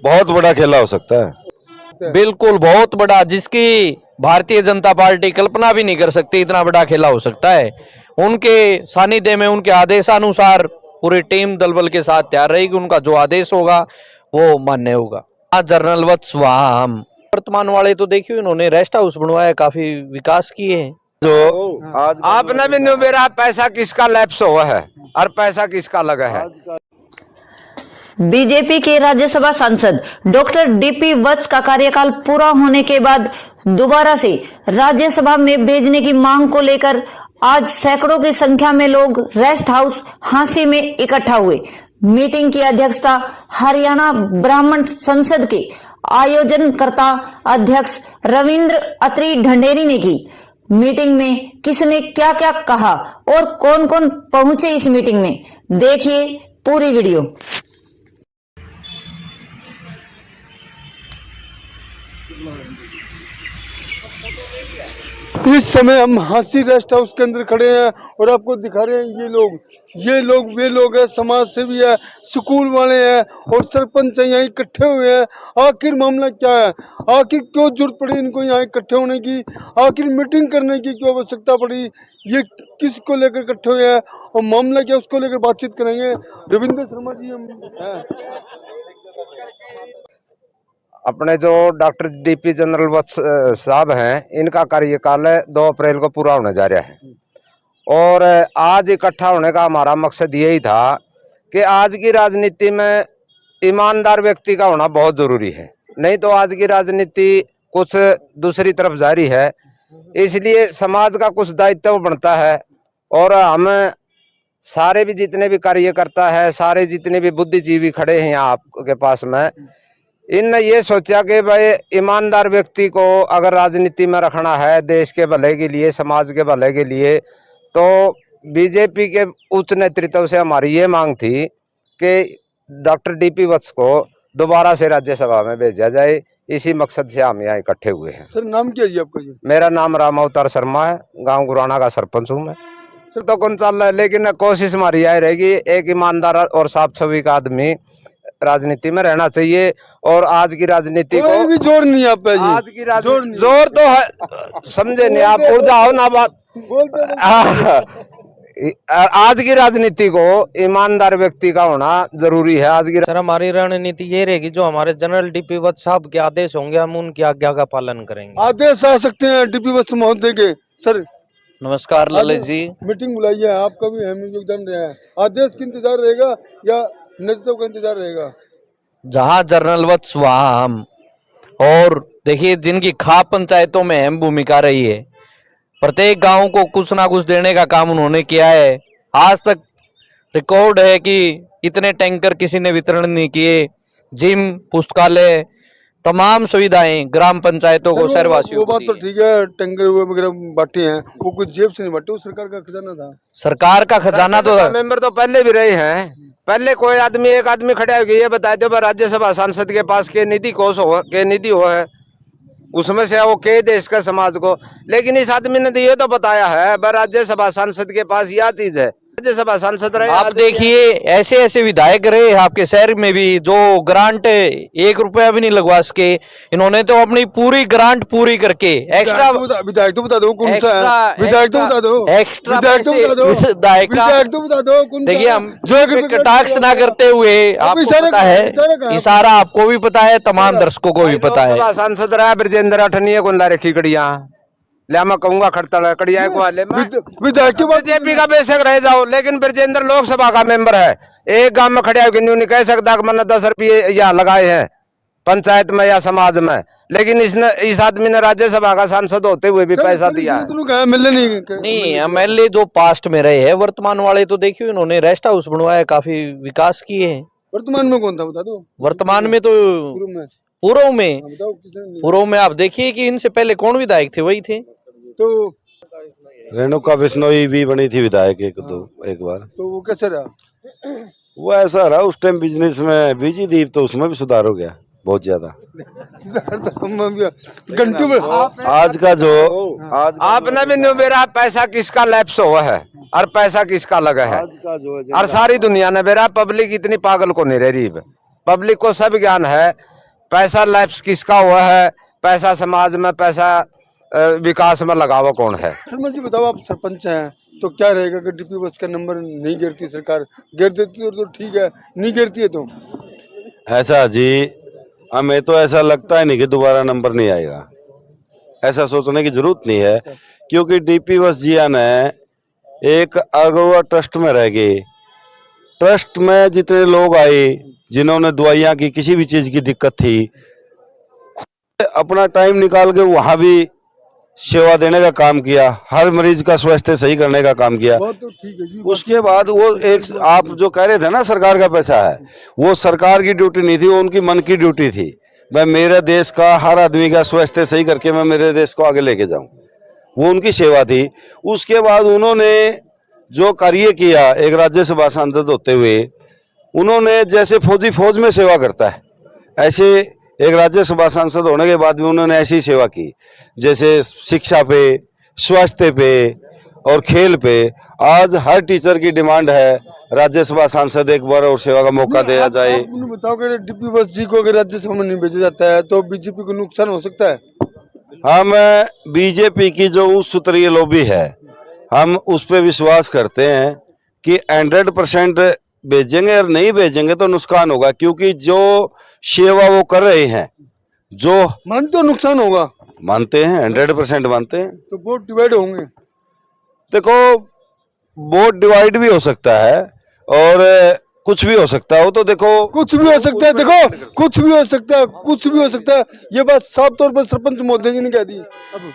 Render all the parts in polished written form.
बहुत बड़ा खेला हो सकता है। बिल्कुल बहुत बड़ा, जिसकी भारतीय जनता पार्टी कल्पना भी नहीं कर सकती, इतना बड़ा खेला हो सकता है। उनके सानिध्य में, उनके आदेशानुसार पूरी टीम दल बल के साथ तैयार रहेगी। उनका जो आदेश होगा वो मान्य होगा। जनरल वत्स हम वर्तमान वाले तो देखिए, इन्होंने रेस्ट हाउस बनवाया, काफी विकास किए हैं। जो आज आपने भी नहीं मेरा पैसा किसका लैप्स हुआ है और पैसा किसका लगा है। बीजेपी के राज्यसभा सांसद डॉक्टर डीपी वत्स का कार्यकाल पूरा होने के बाद दोबारा से राज्यसभा में भेजने की मांग को लेकर आज सैकड़ों की संख्या में लोग रेस्ट हाउस हांसी में इकट्ठा हुए। मीटिंग की अध्यक्षता हरियाणा ब्राह्मण संसद के आयोजनकर्ता अध्यक्ष रविंद्र अत्री ढंडेरी ने की। मीटिंग में किसने क्या क्या कहा और कौन कौन पहुंचे इस मीटिंग में, देखिए पूरी वीडियो। इस समय हम हांसी रेस्ट हाउस के अंदर खड़े हैं और आपको दिखा रहे हैं वे लोग हैं, समाज सेवी है, स्कूल वाले हैं और सरपंच यहाँ इकट्ठे हुए हैं। आखिर मामला क्या है, आखिर क्यों जरूरत पड़ी इनको यहाँ इकट्ठे होने की, आखिर मीटिंग करने की क्यों आवश्यकता पड़ी, ये किसको लेकर इकट्ठे हुए हैं और मामला क्या, उसको लेकर बातचीत करेंगे। रविंद्र शर्मा जी हम हैं। अपने जो डॉक्टर डीपी जनरल वत्स साहब हैं, इनका कार्यकाल 2 अप्रैल को पूरा होने जा रहा है और आज इकट्ठा होने का हमारा मकसद यही था कि आज की राजनीति में ईमानदार व्यक्ति का होना बहुत ज़रूरी है, नहीं तो आज की राजनीति कुछ दूसरी तरफ जा रही है। इसलिए समाज का कुछ दायित्व बनता है और हम सारे भी जितने भी कार्यकर्ता है, सारे जितने भी बुद्धिजीवी खड़े हैं यहाँ आपके पास में, इनने ये सोचा कि भाई ईमानदार व्यक्ति को अगर राजनीति में रखना है देश के भले के लिए, समाज के भले के लिए, तो बीजेपी के उच्च नेतृत्व से हमारी ये मांग थी कि डॉक्टर डीपी वत्स को दोबारा से राज्यसभा में भेजा जाए। इसी मकसद से हम यहाँ इकट्ठे हुए हैं। सर नाम क्या है आपका जी? मेरा नाम राम अवतार शर्मा है, गांव गुराना का सरपंच हूँ मैं। सर तो कौन चल रहा है, लेकिन कोशिश हमारी यही रहेगी, एक ईमानदार और साफ छवि का आदमी राजनीति में रहना चाहिए। और आज की राजनीति को भी जोर नहीं आप पे जी। आज की राजनीति जोर तो है, समझे नहीं आप, उड़ जाओ ना बात। आज की राजनीति को ईमानदार व्यक्ति का होना जरूरी है। आज की सर हमारी रणनीति ये रहेगी, जो हमारे जनरल डीपी वत्स साहब के आदेश होंगे हम उनकी आज्ञा का पालन करेंगे। आदेश आ सकते हैं डीपी वत्स महोदय के। सर नमस्कार ललित जी। मीटिंग बुलाई है, आपका भी अहम योगदान रहा है। आदेश का इंतजार रहेगा या नेतृत्व का इंतजार रहेगा? जहां जनरल वत्स वहां हम। और देखिए, जिनकी खाप पंचायतों में अहम भूमिका रही है, प्रत्येक गांव को कुछ ना कुछ देने का काम उन्होंने किया है। आज तक रिकॉर्ड है कि इतने टैंकर किसी ने वितरण नहीं किए। जिम, पुस्तकालय, तमाम सुविधाएं ग्राम पंचायतों को, शहरवासियों को। वो बात तो ठीक है, टैंकर वगैरह बांटे हैं, वो कुछ जेब से नहीं बांटे, वो सरकार का खजाना था। सरकार का खजाना तो मेंबर तो पहले भी रहे हैं। पहले कोई आदमी, एक आदमी खड़ा होकर ये बता दो राज्यसभा सांसद के पास के निधि कोष हो, के निधि हो है, उसमें से वो के देश का समाज को। लेकिन इस आदमी ने तो ये तो बताया है राज्यसभा सांसद के पास यह चीज है, राज्यसभा सांसद रहे। आप देखिए, ऐसे ऐसे विधायक रहे आपके शहर में भी जो ग्रांट 1 रुपया भी नहीं लगवा सके। इन्होंने तो अपनी पूरी ग्रांट पूरी करके एक्स्ट्रा विधायक तो बता दो कौन सा है, विधायक तो बता दो, एक्स्ट्रा विधायक तो बता दो, विधायक तो बता दो। देखिए, हम जो टैक्स ना करते हुए, आपको पता है, इशारा आपको भी पता है, तमाम दर्शकों को भी पता है। सांसद रहा ब्रजेंद्र अठनिया को ला रखी कड़िया ले, मैं कहूंगा खड़ता कड़िया को वाले विधायक बीजेपी का बेशक रह जाओ, लेकिन ब्रजेंद्र लोकसभा का मेंबर है। एक गांव में खड़े होकर नहीं कह सकता कि मैंने 10 रुपये यहाँ लगाए हैं पंचायत में या समाज में, लेकिन इस आदमी ने राज्यसभा का सांसद होते हुए भी पैसा दिया है। नहीं, एमएलए जो पास्ट में रहे हैं, वर्तमान वाले तो देखिए इन्होंने रेस्ट हाउस बनवाया, काफी विकास किए हैं। वर्तमान में कौन था बता दो? वर्तमान में तो पूर्व में आप देखिए कि इनसे पहले कौन विधायक थे, वही थे। तो रेणुका बिश्नोई भी बनी थी विधायक एक बार। तो वो कैसे रहा? वो ऐसा रहा, उस टाइम बिजनेस में बिजी थी, तो उसमें भी सुधार हो गया बहुत ज्यादा। आज का जो आपने भी नहीं मेरा पैसा किसका लैप्स हुआ है और पैसा किसका लगा है। आज का जो और सारी दुनिया ने मेरा, पब्लिक इतनी पागल को नहीं रह रही। पब्लिक को सब ज्ञान है, पैसा लैप्स किसका हुआ है, पैसा समाज में, पैसा विकास में लगावा कौन है। शर्मा जी बताओ, आप सरपंच हैं तो क्या रहेगा अगर डीपी बस का नंबर नहीं गिरती, सरकार गिर देती है तो ठीक है, नहीं गिरती है तो? ऐसा जी, हमें तो ऐसा लगता है नहीं कि दोबारा नंबर नहीं आएगा। ऐसा सोचने की जरूरत नहीं है, क्योंकि डीपी बस जिया ने एक अगवा ट्रस्ट में रह गए। ट्रस्ट में जितने लोग आए जिन्होंने दवाइयाँ की, किसी भी चीज की दिक्कत थी, अपना टाइम निकाल के वहां भी सेवा देने का काम किया, हर मरीज का स्वास्थ्य सही करने का काम किया। बात तो ठीक है जी। उसके बाद वो एक, आप जो कह रहे थे ना सरकार का पैसा है, वो सरकार की ड्यूटी नहीं थी, वो उनकी मन की ड्यूटी थी। मैं मेरे देश का हर आदमी का स्वास्थ्य सही करके मैं मेरे देश को आगे लेके जाऊं, वो उनकी सेवा थी। उसके बाद उन्होंने जो कार्य किया, एक राज्यसभा सांसद होते हुए, उन्होंने जैसे फौजी फौज में सेवा करता है, ऐसे एक राज्यसभा सांसद होने के बाद भी उन्होंने ऐसी सेवा की, जैसे शिक्षा पे, स्वास्थ्य पे और खेल पे। आज हर टीचर की डिमांड है राज्यसभा सांसद एक बार और सेवा का मौका दिया जाए। आप उन्हें बताओ कि डीपी बस जी को अगर राज्यसभा में नहीं भेजा जाता है तो बीजेपी को नुकसान हो सकता है? हम बीजेपी की जो उच्च स्तरीय लॉबी है, हम उस पर विश्वास करते हैं कि 100% भेजेंगे, और नहीं भेजेंगे तो नुकसान होगा, क्योंकि जो सेवा वो कर रहे हैं, जो मानते हो नुकसान होगा? मानते हैं, 100% मानते हैं। तो वोट डिवाइड होंगे? देखो, वोट डिवाइड भी हो सकता है और कुछ भी हो सकता है, वो तो देखो कुछ भी हो सकता है, देखो कुछ भी हो सकता है, कुछ भी हो सकता है, ये बात साफ तौर पर सरपंच महोदय जी ने कह दी।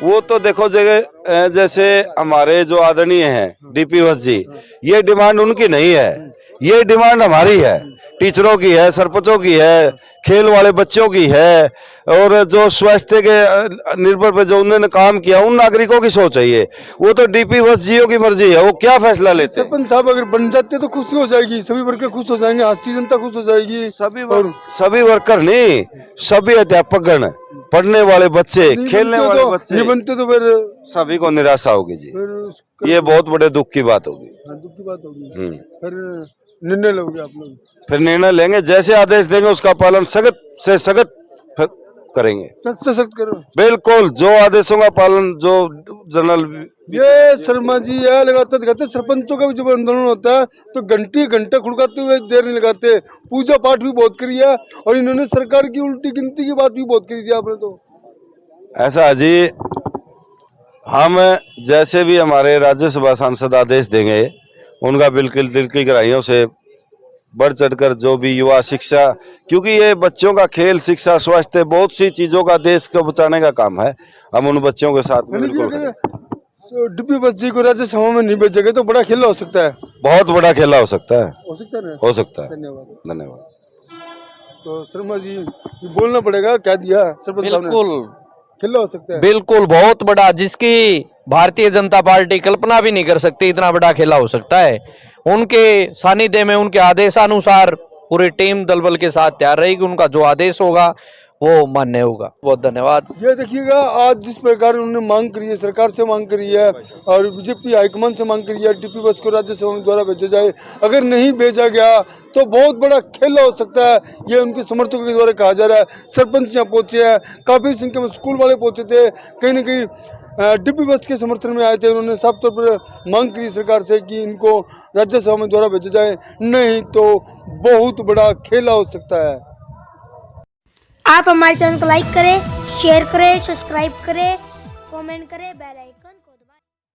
वो तो देखो जगह, जैसे हमारे जो आदरणीय हैं डीपी बस जी, ये डिमांड उनकी नहीं है, ये डिमांड हमारी है, टीचरों की है, सरपंचों की है, खेल वाले बच्चों की है, और जो स्वास्थ्य के निर्भर पे जो उन्होंने काम किया, उन नागरिकों की सोच है ये। वो तो डीपी बस जियो की मर्जी है, वो क्या फैसला लेते हैं। सरपंच साहब अगर बन जाते तो खुशी हो जाएगी, सभी वर्कर खुश हो जाएंगे, हास्य जनता खुश हो जाएगी। सभी वर्कर नहीं, सभी अध्यापकगण, पढ़ने वाले बच्चे, खेलने वाले बच्चे नहीं बनते तो फिर सभी को निराशा होगी जी, ये बहुत बड़े दुख की बात होगी। दुख की बात होगी। फिर निर्णय लोगे आप लोग? फिर निर्णय लेंगे, जैसे आदेश देंगे उसका पालन सख्त से सख्त करेंगे। सख्त से सख्त करो, बिल्कुल, जो आदेशों का पालन, जो जनरल। ये शर्मा जी है लगाते दिखाते, सरपंचों का भी जब आंदोलन होता है तो घंटे घंटे खुड़काते हुए देर नहीं लगाते, पूजा पाठ भी बहुत करी है, और इन्होंने सरकार की उल्टी गिनती की बात भी बहुत करी थी आपने तो। ऐसा जी, हम जैसे भी हमारे राज्यसभा सांसद आदेश देंगे, उनका बिल्कुल दिल की गहराइयों से बढ़ चढ़कर जो भी युवा शिक्षा, क्योंकि ये बच्चों का खेल, शिक्षा, स्वास्थ्य, बहुत सी चीजों का देश को बचाने का काम है, हम उन बच्चों के साथ में बिल्कुल। डीपी बस जी को राज्यसभा में नहीं भेजेंगे तो बड़ा खेला हो सकता है, बहुत बड़ा खेला हो सकता है, हो सकता है ना? हो सकता है। धन्यवाद। धन्यवाद। तो शर्मा जी ये बोलना पड़ेगा, क्या दिया सरपंच साहब ने? बिल्कुल खेला हो सकता है, बिल्कुल, बहुत बड़ा, जिसकी भारतीय जनता पार्टी कल्पना भी नहीं कर सकती, इतना बड़ा खेला हो सकता है। उनके सानिध्य में, उनके आदेशानुसार पूरी टीम दल बल के साथ तैयार रहेगी, उनका जो आदेश होगा वो मान्य होगा। बहुत धन्यवाद। ये देखिएगा, आज जिस प्रकार उन्होंने मांग करी है, सरकार से मांग करी है और बीजेपी हाईकमान से मांग करी है, डीपी बस को राज्यसभा में द्वारा भेजा जाए, अगर नहीं भेजा गया तो बहुत बड़ा खेला हो सकता है, ये उनके समर्थकों के द्वारा कहा जा रहा है। सरपंच यहाँ पहुंचे हैं, काफी संख्या में स्कूल वाले पहुंचे थे, कहीं ना कहीं डीपी बस के समर्थन में आए थे। उन्होंने साफ तौर पर मांग करी सरकार से कि इनको राज्यसभा में द्वारा भेजा जाए, नहीं तो बहुत बड़ा खेला हो सकता है। आप हमारे चैनल को लाइक करें, शेयर करें, सब्सक्राइब करें, कमेंट करें, बेल आइकन को दबाएं।